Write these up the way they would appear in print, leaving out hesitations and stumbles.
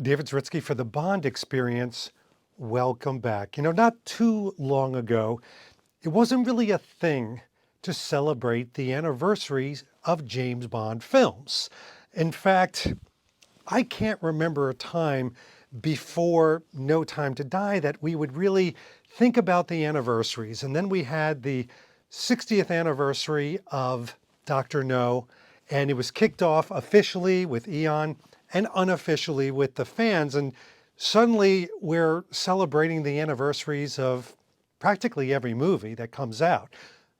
David Zritsky for the Bond Experience. Welcome back. Not too long ago, it wasn't really a thing to celebrate the anniversaries of James Bond films. In fact, I can't remember a time before No Time to Die that we would really think about the anniversaries. And then we had the 60th anniversary of Dr. No, and it was kicked off officially with Eon and unofficially with the fans. And suddenly we're celebrating the anniversaries of practically every movie that comes out.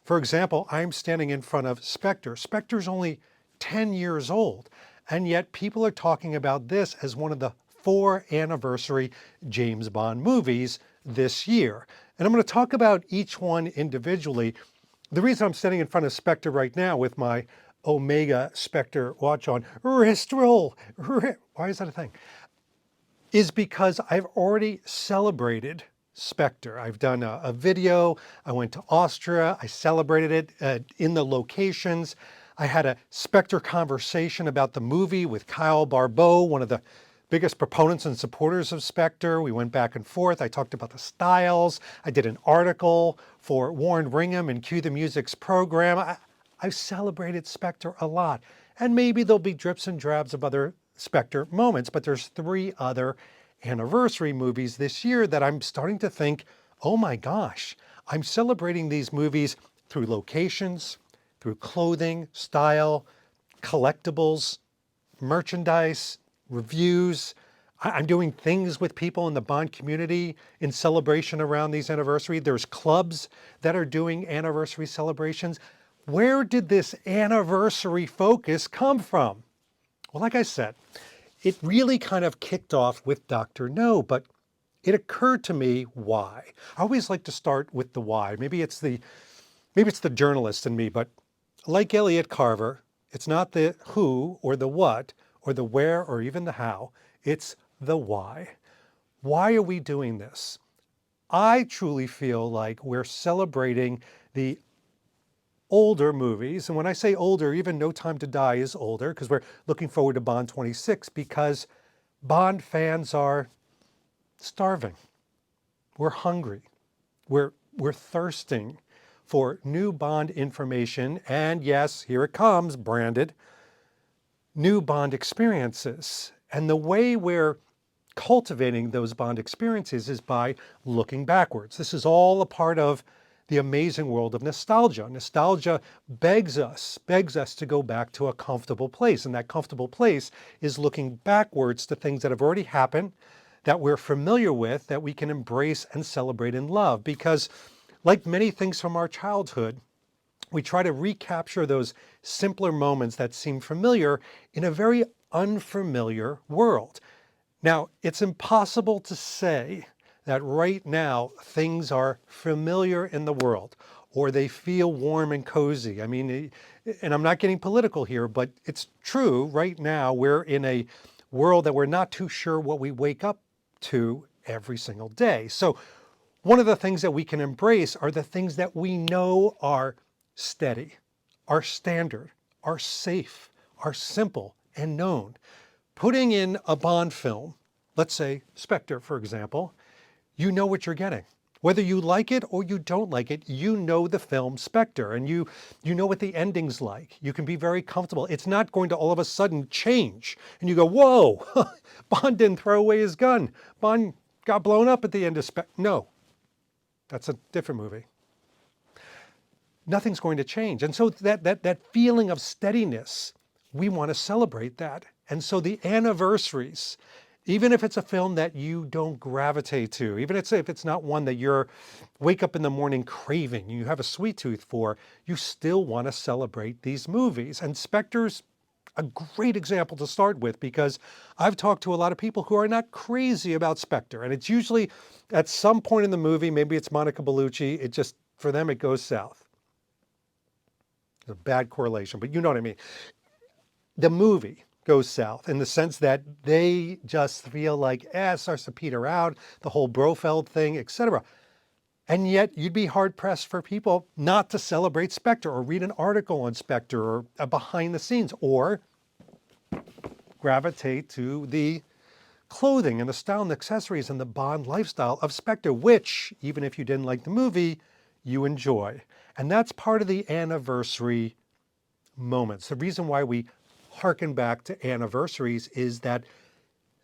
For example, I'm standing in front of Spectre. Spectre's only 10 years old, and yet people are talking about this as one of the 4 anniversary James Bond movies this year. And I'm going to talk about each one individually. The reason I'm standing in front of Spectre right now with my Omega Spectre watch on, wrist roll, why is that a thing? Is because I've already celebrated Spectre. I've done a video. I went to Austria. I celebrated it in the locations. I had a Spectre conversation about the movie with Kyle Barbeau, one of the biggest proponents and supporters of Spectre. We went back and forth. I talked about the styles. I did an article for Warren Ringham and Cue the Music's program. I've celebrated Spectre a lot. And maybe there'll be drips and drabs of other Spectre moments, but there's 3 other anniversary movies this year that I'm starting to think, oh my gosh, I'm celebrating these movies through locations, through clothing, style, collectibles, merchandise, reviews. I'm doing things with people in the Bond community in celebration around these anniversaries. There's clubs that are doing anniversary celebrations. Where did this anniversary focus come from? Well, like I said, it really kind of kicked off with Dr. No, but it occurred to me why. I always like to start with the why. Maybe it's the journalist in me, but like Elliot Carver, it's not the who or the what or the where or even the how. It's the why. Why are we doing this? I truly feel like we're celebrating the older movies. And when I say older, even No Time to Die is older because we're looking forward to Bond 26 because Bond fans are starving. We're hungry. We're thirsting for new Bond information. And yes, here it comes, branded, new Bond experiences. And the way we're cultivating those Bond experiences is by looking backwards. This is all a part of the amazing world of nostalgia. Nostalgia begs us to go back to a comfortable place. And that comfortable place is looking backwards to things that have already happened, that we're familiar with, that we can embrace and celebrate and love. Because like many things from our childhood, we try to recapture those simpler moments that seem familiar in a very unfamiliar world. Now, it's impossible to say that right now things are familiar in the world or they feel warm and cozy. I mean, and I'm not getting political here, but it's true. Right now we're in a world that we're not too sure what we wake up to every single day. So one of the things that we can embrace are the things that we know are steady, are standard, are safe, are simple and known. Putting in a Bond film, let's say Spectre, for example, you know what you're getting. Whether you like it or you don't like it, you know the film Spectre and you know what the ending's like. You can be very comfortable. It's not going to all of a sudden change and you go, whoa, Bond didn't throw away his gun. Bond got blown up at the end of Spectre. No, that's a different movie. Nothing's going to change. And so that feeling of steadiness, we want to celebrate that. And so the anniversaries, even if it's a film that you don't gravitate to, even if it's not one that you're wake up in the morning craving, you have a sweet tooth for, you still want to celebrate these movies. And Spectre's a great example to start with because I've talked to a lot of people who are not crazy about Spectre. And it's usually at some point in the movie, maybe it's Monica Bellucci, it just, for them, it goes south. It's a bad correlation, but you know what I mean. The movie goes south in the sense that they just feel like, it starts to peter out, the whole Brofeld thing, etc. And yet you'd be hard pressed for people not to celebrate Spectre or read an article on Spectre or a behind the scenes or gravitate to the clothing and the style and accessories and the Bond lifestyle of Spectre, which, even if you didn't like the movie, you enjoy. And that's part of the anniversary moments. The reason why we harken back to anniversaries is that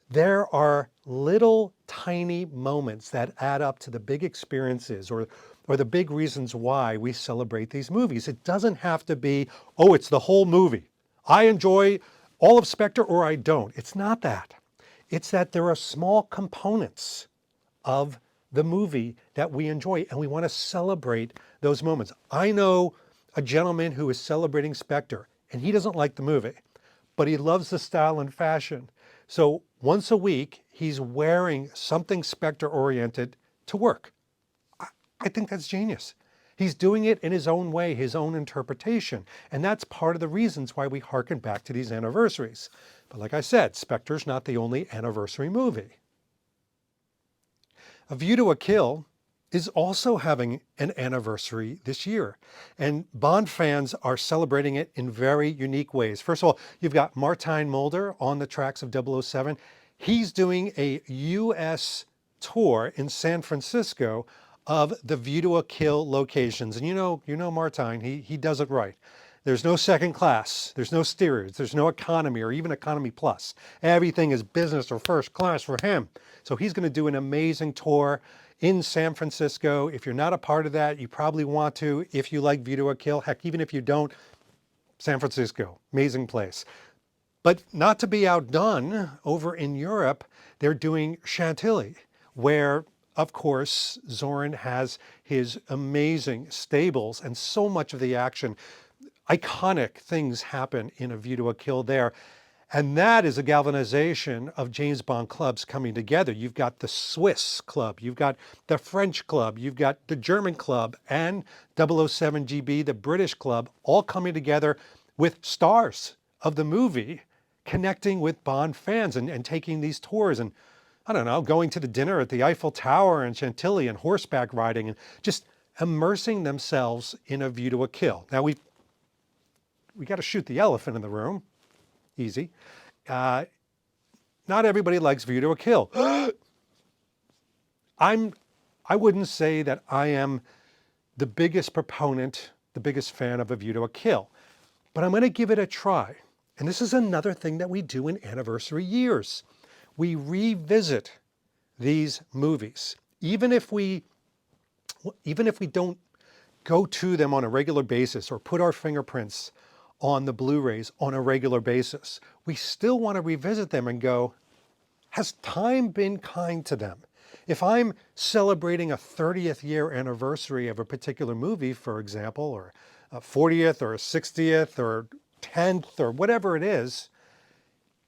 there are little tiny moments that add up to the big experiences or the big reasons why we celebrate these movies. It doesn't have to be, oh, it's the whole movie. I enjoy all of Spectre or I don't. It's not that. It's that there are small components of the movie that we enjoy and we want to celebrate those moments. I know a gentleman who is celebrating Spectre and he doesn't like the movie, but he loves the style and fashion. So once a week, he's wearing something Spectre oriented to work. I think that's genius. He's doing it in his own way, his own interpretation. And that's part of the reasons why we harken back to these anniversaries. But like I said, Spectre's not the only anniversary movie. A View to a Kill is also having an anniversary this year. And Bond fans are celebrating it in very unique ways. First of all, you've got Martijn Mulder on the tracks of 007. He's doing a U.S. tour in San Francisco of the View to a Kill locations. And you know Martijn, he does it right. There's no second class, there's no steerage, there's no economy or even economy plus. Everything is business or first class for him. So he's going to do an amazing tour in San Francisco. If you're not a part of that, you probably want to. If you like View to a Kill, heck, even if you don't, San Francisco, amazing place. But not to be outdone, over in Europe, they're doing Chantilly, where, of course, Zorin has his amazing stables and so much of the action. Iconic things happen in A View to a Kill there. And that is a galvanization of James Bond clubs coming together. You've got the Swiss club, you've got the French club, you've got the German club and 007 GB, the British club, all coming together with stars of the movie connecting with Bond fans and taking these tours and, I don't know, going to the dinner at the Eiffel Tower and Chantilly and horseback riding and just immersing themselves in A View to a Kill. Now we got to shoot the elephant in the room. Easy. Not everybody likes View to a Kill. I wouldn't say that I am the biggest proponent, the biggest fan of A View to a Kill, but I'm going to give it a try. And this is another thing that we do in anniversary years. We revisit these movies, even if we don't go to them on a regular basis or put our fingerprints on the Blu-rays on a regular basis. We still want to revisit them and go, has time been kind to them? If I'm celebrating a 30th year anniversary of a particular movie, for example, or a 40th or a 60th or 10th or whatever it is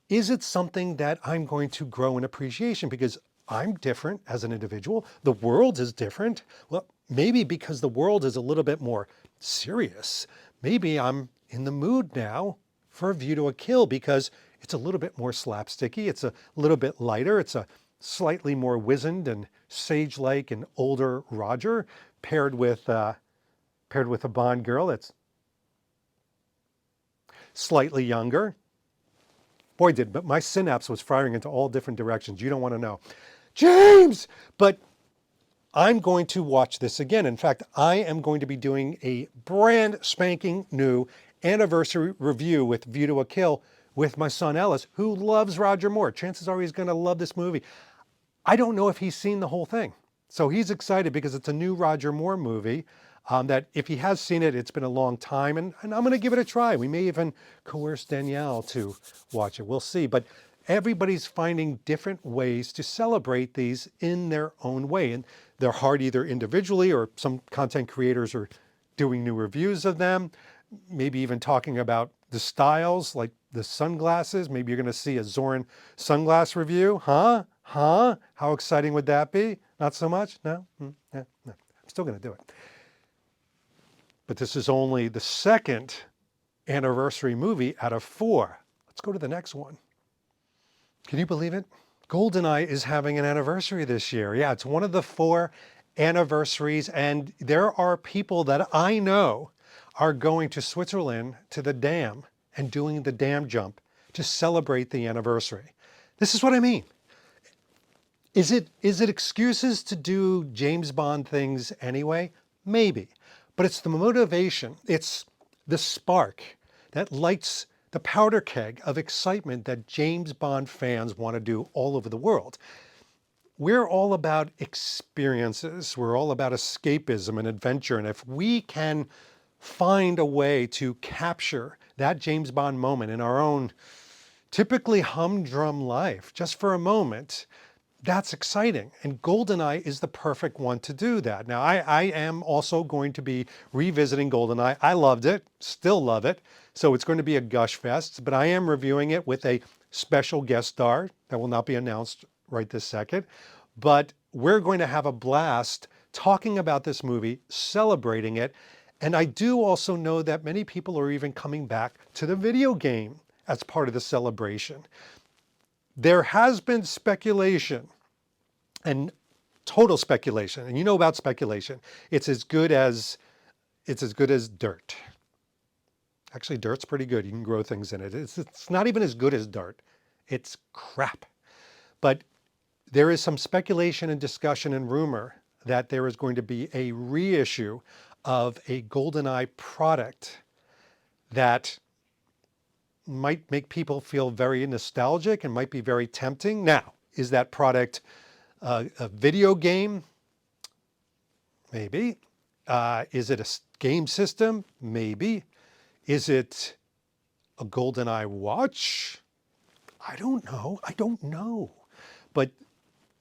it something that I'm going to grow in appreciation because I'm different as an individual? The world is different. Well, maybe because the world is a little bit more serious. Maybe I'm in the mood now for A View to a Kill because it's a little bit more slapsticky. It's a little bit lighter. It's a slightly more wizened and sage-like and older Roger paired with a Bond girl that's slightly younger. Boy, but my synapse was firing into all different directions. You don't want to know. James! But I'm going to watch this again. In fact, I am going to be doing a brand spanking new anniversary review with View to a Kill with my son Ellis, who loves Roger Moore. Chances are he's going to love this movie. I don't know if he's seen the whole thing. So he's excited because it's a new Roger Moore movie that if he has seen it, it's been a long time. And I'm going to give it a try. We may even coerce Danielle to watch it. We'll see. But everybody's finding different ways to celebrate these in their own way. And they're hard either individually or some content creators are doing new reviews of them. Maybe even talking about the styles, like the sunglasses. Maybe you're going to see a Zorin sunglass review. Huh? How exciting would that be? Not so much? No? No. I'm still going to do it. But this is only the second anniversary movie out of 4. Let's go to the next one. Can you believe it? GoldenEye is having an anniversary this year. Yeah, it's one of the 4 anniversaries, and there are people that I know are going to Switzerland to the dam and doing the dam jump to celebrate the anniversary. This is what I mean. Is it excuses to do James Bond things anyway? Maybe. But it's the motivation, it's the spark that lights the powder keg of excitement that James Bond fans want to do all over the world. We're all about experiences. We're all about escapism and adventure. And if we can find a way to capture that James Bond moment in our own typically humdrum life, just for a moment, that's exciting. And GoldenEye is the perfect one to do that. Now, I am also going to be revisiting GoldenEye. I loved it, still love it. So it's going to be a gush fest, but I am reviewing it with a special guest star that will not be announced right this second. But we're going to have a blast talking about this movie, celebrating it. And I do also know that many people are even coming back to the video game as part of the celebration. There has been speculation, and total speculation, and you know about speculation. It's as good as dirt. Actually, dirt's pretty good. You can grow things in it. It's not even as good as dirt. It's crap. But there is some speculation and discussion and rumor that there is going to be a reissue of a GoldenEye product that might make people feel very nostalgic and might be very tempting. Now, is that product a video game? Maybe. Is it a game system? Maybe. Is it a GoldenEye watch? I don't know. But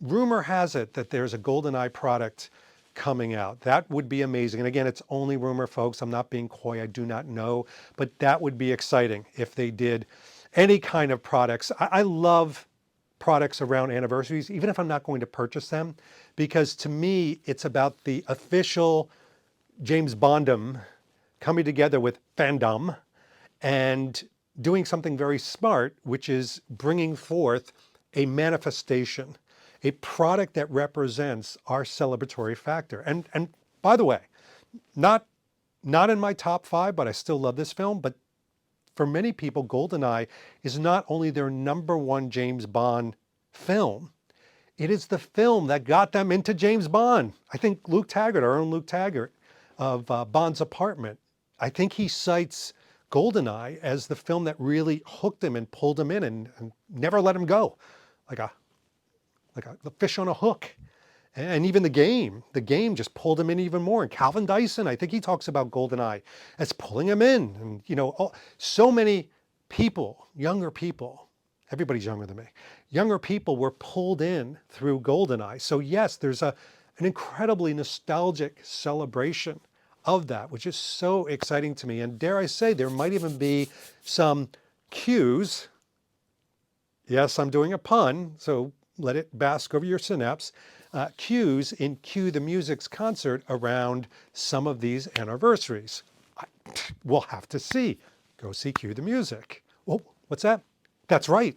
rumor has it that there's a GoldenEye product coming out. That would be amazing. And again, it's only rumor, folks. I'm not being coy. I do not know. But that would be exciting if they did any kind of products. I love products around anniversaries, even if I'm not going to purchase them, because to me, it's about the official James Bondom coming together with fandom and doing something very smart, which is bringing forth a manifestation, a product that represents our celebratory factor. And by the way, not in my top 5, but I still love this film. But for many people, GoldenEye is not only their #1 James Bond film, it is the film that got them into James Bond. I think Luke Taggart, our own Luke Taggart of Bond's Apartment, I think he cites GoldenEye as the film that really hooked him and pulled him in and never let him go, like a fish on a hook. And even the game just pulled him in even more. And Calvin Dyson, I think he talks about GoldenEye as pulling him in. And, so many people, younger people, everybody's younger than me, younger people were pulled in through GoldenEye. So yes, there's an incredibly nostalgic celebration of that, which is so exciting to me. And dare I say, there might even be some cues. Yes, I'm doing a pun, so let it bask over your synapse. Cues in Cue the Music's concert around some of these anniversaries. We'll have to see. Go see Cue the Music. Oh, what's that? That's right.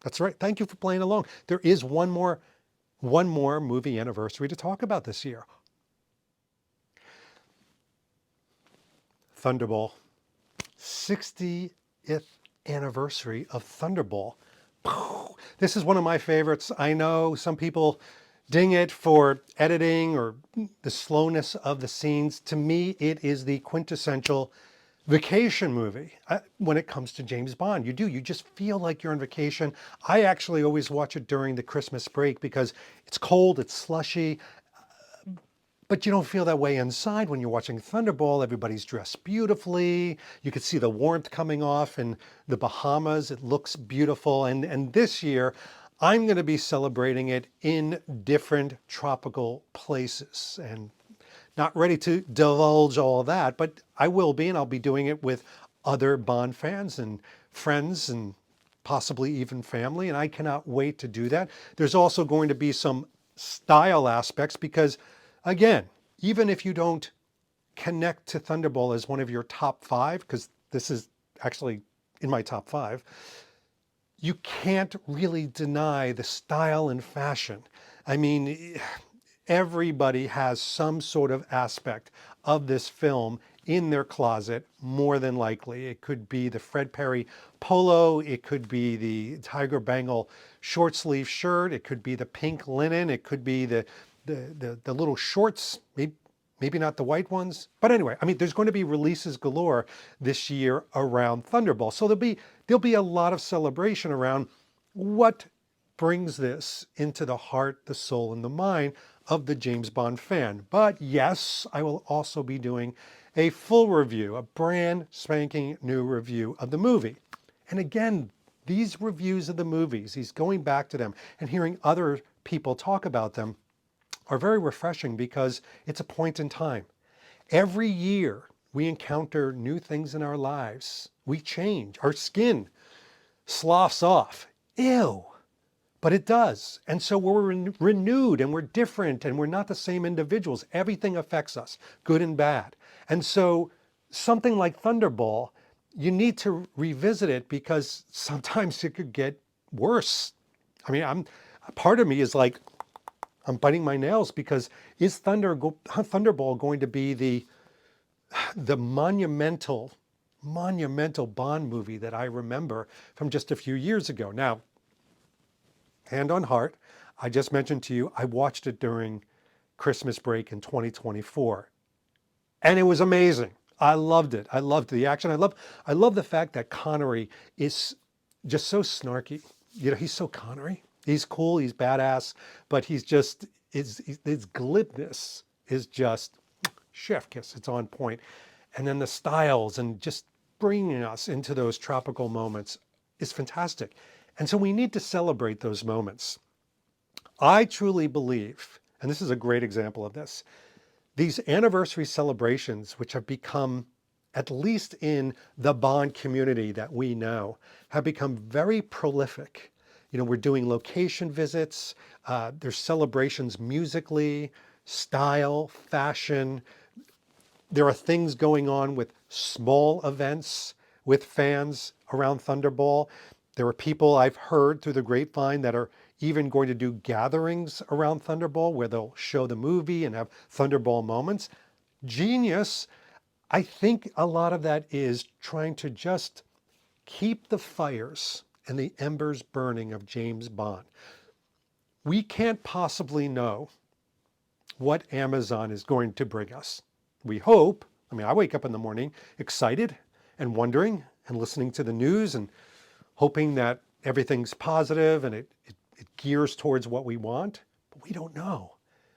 Thank you for playing along. There is one more movie anniversary to talk about this year. Thunderball. 60th anniversary of Thunderball. This is one of my favorites. I know some people ding it for editing or the slowness of the scenes. To me, it is the quintessential vacation movie when it comes to James Bond. You just feel like you're on vacation. I actually always watch it during the Christmas break because it's cold, it's slushy, but you don't feel that way inside when you're watching Thunderball. Everybody's dressed beautifully. You can see the warmth coming off in the Bahamas. It looks beautiful. And this year, I'm going to be celebrating it in different tropical places. And not ready to divulge all that, but I will be, and I'll be doing it with other Bond fans and friends and possibly even family. And I cannot wait to do that. There's also going to be some style aspects because, again, even if you don't connect to Thunderball as one of your top 5, because this is actually in my top 5, you can't really deny the style and fashion. I mean, everybody has some sort of aspect of this film in their closet, more than likely. It could be the Fred Perry polo, it could be the Tiger Bangle short sleeve shirt, it could be the pink linen, it could be the little shorts, maybe not the white ones. But anyway, I mean, there's going to be releases galore this year around Thunderball. So there'll be a lot of celebration around what brings this into the heart, the soul, and the mind of the James Bond fan. But yes, I will also be doing a full review, a brand spanking new review of the movie. And again, these reviews of the movies, these going back to them and hearing other people talk about them, are very refreshing because it's a point in time. Every year we encounter new things in our lives. We change. Our skin sloughs off. Ew. But it does. And so we're renewed and we're different and we're not the same individuals. Everything affects us, good and bad. And so something like Thunderball, you need to revisit it because sometimes it could get worse. I mean, part of me is like, I'm biting my nails because is Thunderball going to be the monumental Bond movie that I remember from just a few years ago? Now, hand on heart, I just mentioned to you, I watched it during Christmas break in 2024. And it was amazing. I loved it. I loved the action. I love the fact that Connery is just so snarky. You know, he's so Connery. He's cool, he's badass, but he's just, his glibness is just chef kiss. It's on point. And then the styles and just bringing us into those tropical moments is fantastic. And so we need to celebrate those moments. I truly believe, and this is a great example of this, these anniversary celebrations, which have become, at least in the Bond community that we know, have become very prolific. You know, we're doing location visits, there's celebrations musically, style, fashion. There are things going on with small events with fans around Thunderball. There are people I've heard through the grapevine that are even going to do gatherings around Thunderball where they'll show the movie and have Thunderball moments. Genius. I think a lot of that is trying to just keep the fires and the embers burning of James Bond. We can't possibly know what Amazon is going to bring us. We hope. I mean, I wake up in the morning excited and wondering and listening to the news and hoping that everything's positive and it gears towards what we want, but we don't know.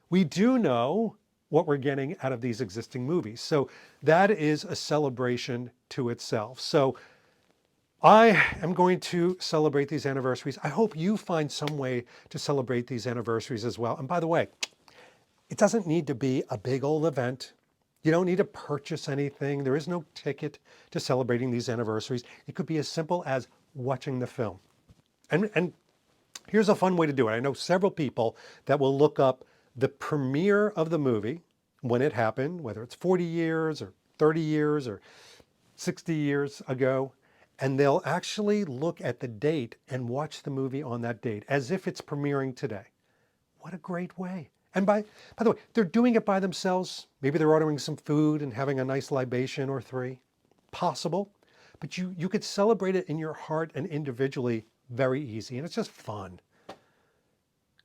We do know what we're getting out of these existing movies. So that is a celebration to itself. So I am going to celebrate these anniversaries. I hope you find some way to celebrate these anniversaries as well. And by the way, it doesn't need to be a big old event. You don't need to purchase anything. There is no ticket to celebrating these anniversaries. It could be as simple as watching the film. And here's a fun way to do it. I know several people that will look up the premiere of the movie, when it happened, whether it's 40 years or 30 years or 60 years ago, and they'll actually look at the date and watch the movie on that date as if it's premiering today. What a great way. And by the way, they're doing it by themselves. Maybe they're ordering some food and having a nice libation or three. Possible. But you could celebrate it in your heart and individually very easy. And it's just fun.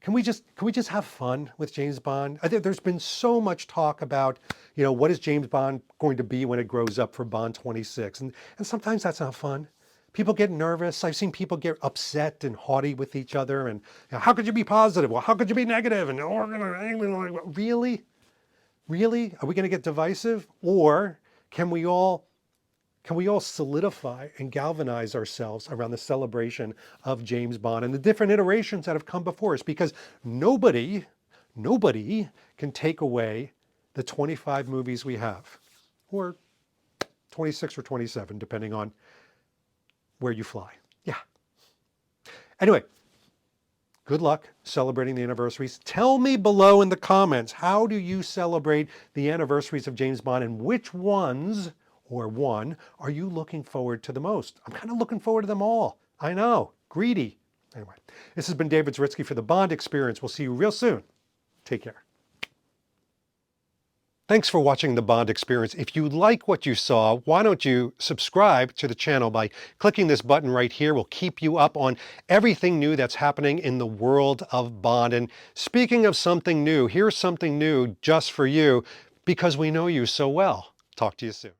Can we just have fun with James Bond? I think there's been so much talk about, you know, what is James Bond going to be when it grows up for Bond 26? And sometimes that's not fun. People get nervous. I've seen people get upset and haughty with each other. And you know, how could you be positive? Well, how could you be negative? And oh, really? Really? Are we going to get divisive? Or can we all solidify and galvanize ourselves around the celebration of James Bond and the different iterations that have come before us? Because nobody can take away the 25 movies we have, or 26 or 27, depending on where you fly. Yeah. Anyway, good luck celebrating the anniversaries. Tell me below in the comments, how do you celebrate the anniversaries of James Bond, and which ones or one are you looking forward to the most? I'm kind of looking forward to them all. I know, greedy. Anyway, this has been David Zaritsky for the Bond Experience. We'll see you real soon. Take care. Thanks for watching the Bond Experience. If you like what you saw, why don't you subscribe to the channel by clicking this button right here. We'll keep you up on everything new that's happening in the world of Bond. And speaking of something new, here's something new just for you because we know you so well. Talk to you soon.